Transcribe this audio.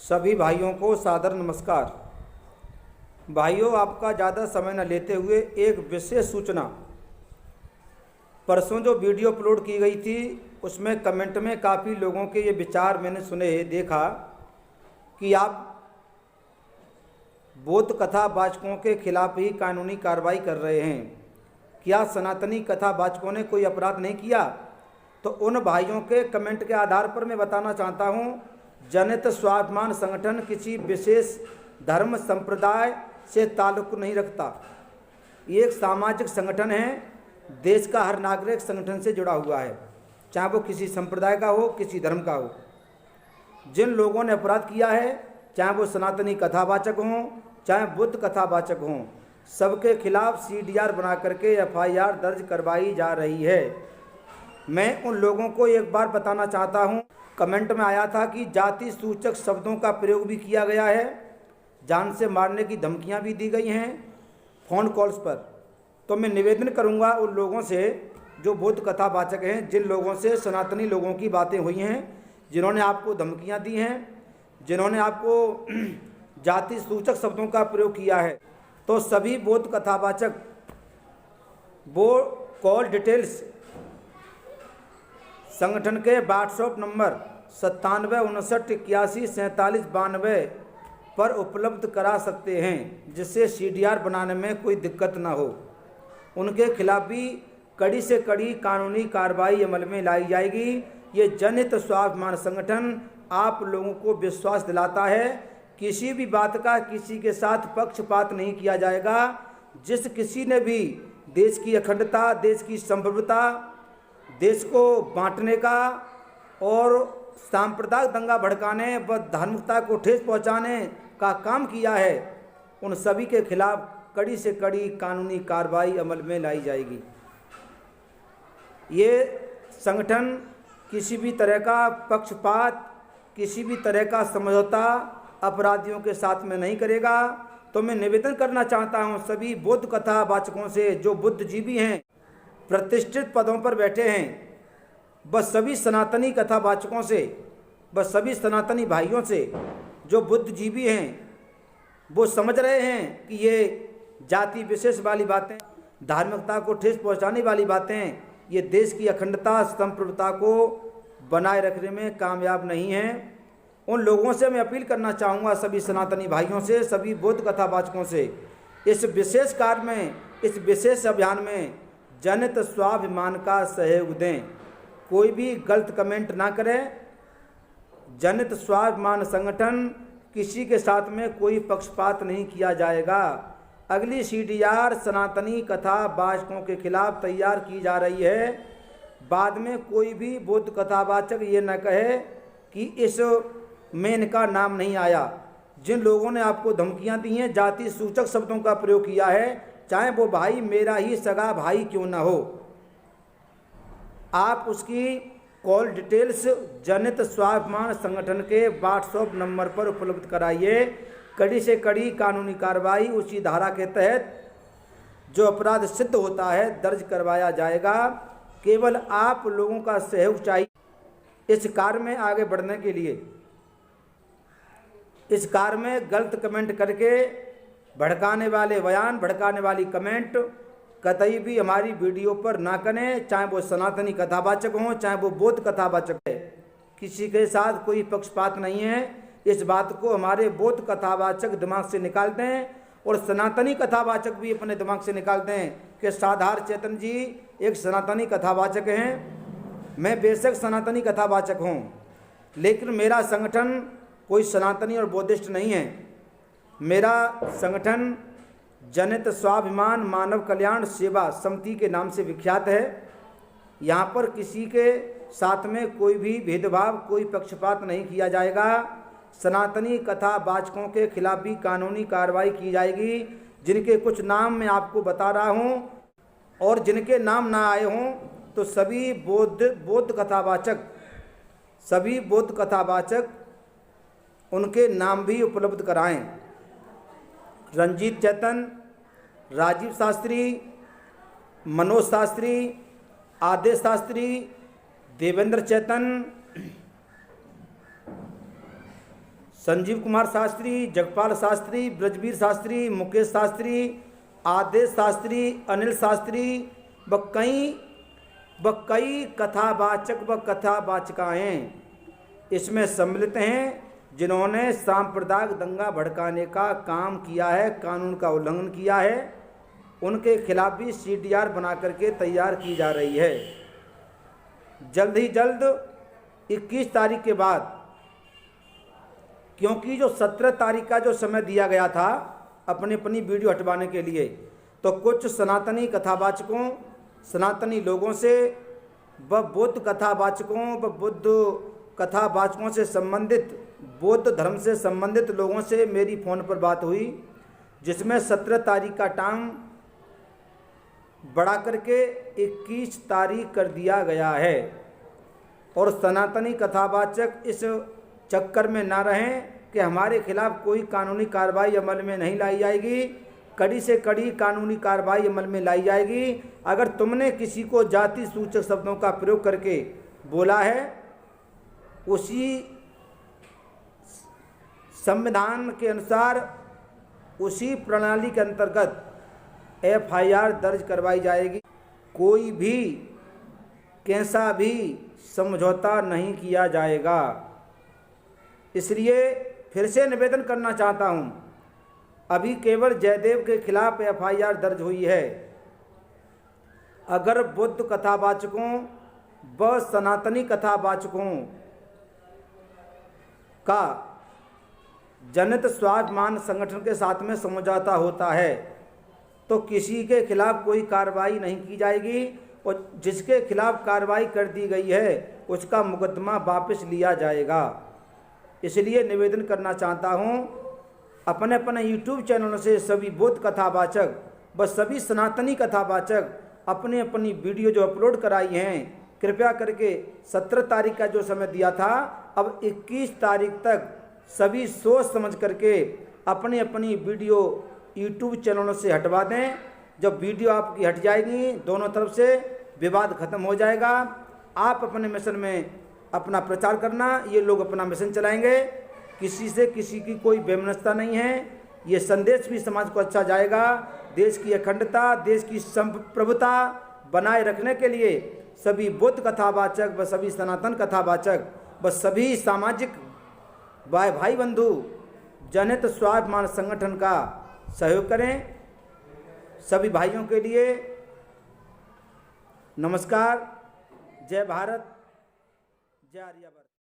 सभी भाइयों को सादर नमस्कार। भाइयों, आपका ज़्यादा समय न लेते हुए एक विशेष सूचना। परसों जो वीडियो अपलोड की गई थी उसमें कमेंट में काफ़ी लोगों के ये विचार मैंने सुने, देखा कि आप बौद्ध कथावाचकों के खिलाफ ही कानूनी कार्रवाई कर रहे हैं। क्या सनातनी कथावाचकों ने कोई अपराध नहीं किया? तो उन भाइयों के कमेंट के आधार पर मैं बताना चाहता हूँ, जनहित स्वाभिमान संगठन किसी विशेष धर्म संप्रदाय से ताल्लुक नहीं रखता। ये एक सामाजिक संगठन है, देश का हर नागरिक संगठन से जुड़ा हुआ है, चाहे वो किसी संप्रदाय का हो, किसी धर्म का हो। जिन लोगों ने अपराध किया है, चाहे वो सनातनी कथावाचक हों, चाहे बुद्ध कथावाचक हों, सबके खिलाफ CDR बना करके FIR दर्ज करवाई जा रही है। मैं उन लोगों को एक बार बताना चाहता हूं, कमेंट में आया था कि जाति सूचक शब्दों का प्रयोग भी किया गया है, जान से मारने की धमकियां भी दी गई हैं फ़ोन कॉल्स पर। तो मैं निवेदन करूंगा उन लोगों से जो बौद्ध कथावाचक हैं, जिन लोगों से सनातनी लोगों की बातें हुई हैं, जिन्होंने आपको धमकियां दी हैं, जिन्होंने आपको जाति सूचक शब्दों का प्रयोग किया है, तो सभी बौद्ध कथावाचक वो कॉल डिटेल्स संगठन के व्हाट्सएप नंबर 9759814792 पर उपलब्ध करा सकते हैं, जिससे CDR बनाने में कोई दिक्कत ना हो। उनके खिलाफ भी कड़ी से कड़ी कानूनी कार्रवाई अमल में लाई जाएगी। ये जनहित स्वाभिमान संगठन आप लोगों को विश्वास दिलाता है, किसी भी बात का किसी के साथ पक्षपात नहीं किया जाएगा। जिस किसी ने भी देश की अखंडता, देश की संप्रभुता, देश को बांटने का और सांप्रदायिक दंगा भड़काने व धार्मिकता को ठेस पहुंचाने का काम किया है, उन सभी के खिलाफ कड़ी से कड़ी कानूनी कार्रवाई अमल में लाई जाएगी। ये संगठन किसी भी तरह का पक्षपात, किसी भी तरह का समझौता अपराधियों के साथ में नहीं करेगा। तो मैं निवेदन करना चाहता हूं सभी बौद्ध कथावाचकों से, जो बुद्धिजीवी हैं, प्रतिष्ठित पदों पर बैठे हैं, बस सभी सनातनी कथावाचकों से, बस सभी सनातनी भाइयों से जो बुद्धिजीवी हैं, वो समझ रहे हैं कि ये जाति विशेष वाली बातें, धार्मिकता को ठेस पहुंचाने वाली बातें, ये देश की अखंडता, संप्रभुता को बनाए रखने में कामयाब नहीं हैं। उन लोगों से मैं अपील करना चाहूँगा, सभी सनातनी भाइयों से, सभी बौद्ध कथावाचकों से, इस विशेष कार्य में, इस विशेष अभियान में जनहित स्वाभिमान का सहयोग दें। कोई भी गलत कमेंट ना करें। जनहित स्वाभिमान संगठन किसी के साथ में कोई पक्षपात नहीं किया जाएगा। अगली CDR सनातनी कथावाचकों के खिलाफ तैयार की जा रही है। बाद में कोई भी बौद्ध कथावाचक ये न कहे कि इस में इनका नाम नहीं आया। जिन लोगों ने आपको धमकियां दी हैं, जाति सूचक शब्दों का प्रयोग किया है, चाहे वो भाई मेरा ही सगा भाई क्यों ना हो, आप उसकी कॉल डिटेल्स जनहित स्वाभिमान संगठन के व्हाट्सएप नंबर पर उपलब्ध कराइए। कड़ी से कड़ी कानूनी कार्रवाई उसी धारा के तहत जो अपराध सिद्ध होता है दर्ज करवाया जाएगा। केवल आप लोगों का सहयोग चाहिए इस कार्य में आगे बढ़ने के लिए। इस कार्य में गलत कमेंट करके भड़काने वाले बयान, भड़काने वाली कमेंट कतई भी हमारी वीडियो पर ना करें, चाहे वो सनातनी कथावाचक हों, चाहे वो बौद्ध कथावाचक है। किसी के साथ कोई पक्षपात नहीं है। इस बात को हमारे बौद्ध कथावाचक दिमाग से निकाल दें और सनातनी कथावाचक भी अपने दिमाग से निकाल दें कि साधार चेतन जी एक सनातनी कथावाचक हैं। मैं बेशक सनातनी कथावाचक हूँ, लेकिन मेरा संगठन कोई सनातनी और बौद्धिस्ट नहीं है। मेरा संगठन जनहित स्वाभिमान मानव कल्याण सेवा समिति के नाम से विख्यात है। यहाँ पर किसी के साथ में कोई भी भेदभाव, कोई पक्षपात नहीं किया जाएगा। सनातनी कथावाचकों के खिलाफ भी कानूनी कार्रवाई की जाएगी। जिनके कुछ नाम मैं आपको बता रहा हूँ, और जिनके नाम ना आए हों तो सभी बौद्ध कथावाचक उनके नाम भी उपलब्ध कराएं। रंजीत चेतन, राजीव शास्त्री, मनोज शास्त्री, आदेश शास्त्री, देवेंद्र चेतन, संजीव कुमार शास्त्री, जगपाल शास्त्री, ब्रजवीर शास्त्री, मुकेश शास्त्री, आदेश शास्त्री, अनिल शास्त्री व कई कथावाचक व कथावाचिकाएँ इसमें सम्मिलित हैं, जिन्होंने सांप्रदायिक दंगा भड़काने का काम किया है, कानून का उल्लंघन किया है। उनके खिलाफ भी CDR बना करके तैयार की जा रही है। जल्द ही जल्द 21 तारीख के बाद, क्योंकि जो 17 तारीख का जो समय दिया गया था अपनी अपनी वीडियो हटवाने के लिए, तो कुछ सनातनी कथावाचकों, सनातनी लोगों से व बुद्ध कथावाचकों व बुद्ध कथावाचकों से संबंधित, बौद्ध धर्म से संबंधित लोगों से मेरी फ़ोन पर बात हुई, जिसमें 17 तारीख का टाइम बढ़ा करके 21 तारीख कर दिया गया है। और सनातनी कथावाचक इस चक्कर में ना रहें कि हमारे खिलाफ कोई कानूनी कार्रवाई अमल में नहीं लाई जाएगी। कड़ी से कड़ी कानूनी कार्रवाई अमल में लाई जाएगी। अगर तुमने किसी को जाति सूचक शब्दों का प्रयोग करके बोला है, उसी संविधान के अनुसार, उसी प्रणाली के अंतर्गत FIR दर्ज करवाई जाएगी। कोई भी कैसा भी समझौता नहीं किया जाएगा। इसलिए फिर से निवेदन करना चाहता हूं, अभी केवल जयदेव के खिलाफ FIR दर्ज हुई है। अगर बुद्ध कथावाचकों व सनातनी कथावाचकों का जनित स्वाभिमान संगठन के साथ में समझौता होता है तो किसी के खिलाफ कोई कार्रवाई नहीं की जाएगी, और जिसके खिलाफ कार्रवाई कर दी गई है उसका मुकदमा वापस लिया जाएगा। इसलिए निवेदन करना चाहता हूं, अपने अपने YouTube चैनलों से सभी बौद्ध कथावाचक व सभी सनातनी कथावाचक अपनी अपनी वीडियो जो अपलोड कराई हैं, कृपया करके 17 तारीख का जो समय दिया था, अब 21 तारीख तक सभी सोच समझ करके अपनी अपनी वीडियो YouTube चैनलों से हटवा दें। जब वीडियो आपकी हट जाएगी, दोनों तरफ से विवाद खत्म हो जाएगा। आप अपने मिशन में अपना प्रचार करना, ये लोग अपना मिशन चलाएंगे। किसी से किसी की कोई बेमनस्ता नहीं है। ये संदेश भी समाज को अच्छा जाएगा। देश की अखंडता, देश की संप्रभुता बनाए रखने के लिए सभी बुद्ध कथावाचक व सभी सनातन कथावाचक व सभी सामाजिक भाई बंधु जनित स्वाभिमान संगठन का सहयोग करें। सभी भाइयों के लिए नमस्कार। जय भारत, जय आर्यभट्ट।